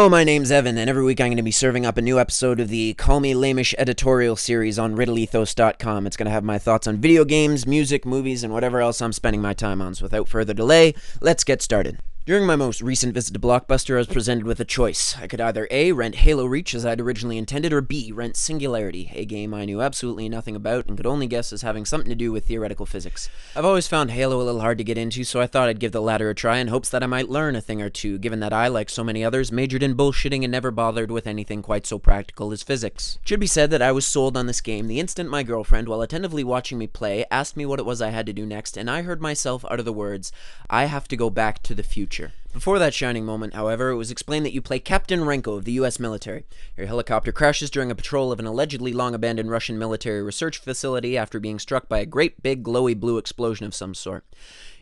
Hello, my name's Evan, and every week I'm going to be serving up a new episode of the Call Me Lameish editorial series on Riddlethos.com. It's going to have my thoughts on video games, music, movies, and whatever else I'm spending my time on. So without further delay, let's get started. During my most recent visit to Blockbuster, I was presented with a choice. I could either A, rent Halo Reach as I'd originally intended, or B, rent Singularity, a game I knew absolutely nothing about and could only guess as having something to do with theoretical physics. I've always found Halo a little hard to get into, so I thought I'd give the latter a try in hopes that I might learn a thing or two, given that I, like so many others, majored in bullshitting and never bothered with anything quite so practical as physics. It should be said that I was sold on this game the instant my girlfriend, while attentively watching me play, asked me what it was I had to do next, and I heard myself utter the words, "I have to go back to the future." Before that shining moment, however, it was explained that you play Captain Renko of the US military. Your helicopter crashes during a patrol of an allegedly long-abandoned Russian military research facility after being struck by a great big glowy blue explosion of some sort.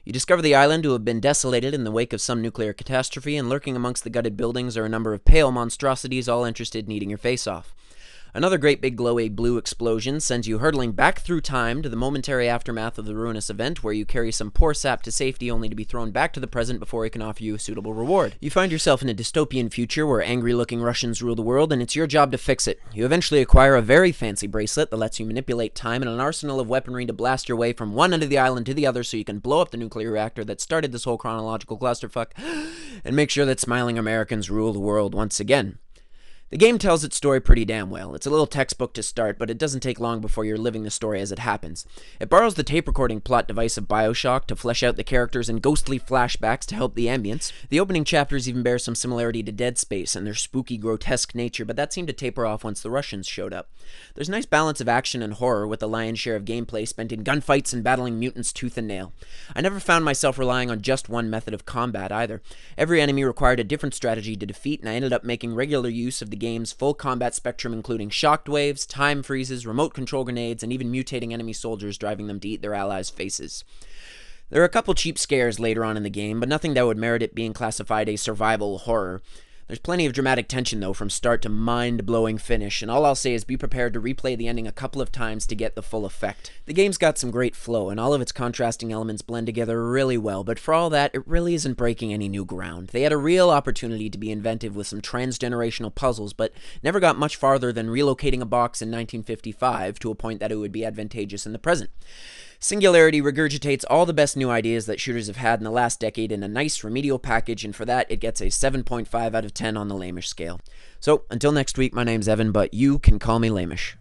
You discover the island to have been desolated in the wake of some nuclear catastrophe, and lurking amongst the gutted buildings are a number of pale monstrosities all interested in eating your face off. Another great big glowy blue explosion sends you hurtling back through time to the momentary aftermath of the ruinous event, where you carry some poor sap to safety only to be thrown back to the present before it can offer you a suitable reward. You find yourself in a dystopian future where angry-looking Russians rule the world, and it's your job to fix it. You eventually acquire a very fancy bracelet that lets you manipulate time and an arsenal of weaponry to blast your way from one end of the island to the other so you can blow up the nuclear reactor that started this whole chronological clusterfuck and make sure that smiling Americans rule the world once again. The game tells its story pretty damn well. It's a little textbook to start, but it doesn't take long before you're living the story as it happens. It borrows the tape-recording plot device of BioShock to flesh out the characters in ghostly flashbacks to help the ambience. The opening chapters even bear some similarity to Dead Space and their spooky, grotesque nature, but that seemed to taper off once the Russians showed up. There's a nice balance of action and horror, with the lion's share of gameplay spent in gunfights and battling mutants tooth and nail. I never found myself relying on just one method of combat either. Every enemy required a different strategy to defeat, and I ended up making regular use of the game's full combat spectrum, including shocked waves, time freezes, remote control grenades, and even mutating enemy soldiers, driving them to eat their allies' faces. There are a couple cheap scares later on in the game, but nothing that would merit it being classified a survival horror. There's plenty of dramatic tension, though, from start to mind-blowing finish, and all I'll say is be prepared to replay the ending a couple of times to get the full effect. The game's got some great flow, and all of its contrasting elements blend together really well, but for all that, it really isn't breaking any new ground. They had a real opportunity to be inventive with some transgenerational puzzles, but never got much farther than relocating a box in 1955 to a point that it would be advantageous in the present. Singularity regurgitates all the best new ideas that shooters have had in the last decade in a nice remedial package, and for that, it gets a 7.5 out of 10 on the Lameish scale. So, until next week, my name's Evan, but you can call me Lameish.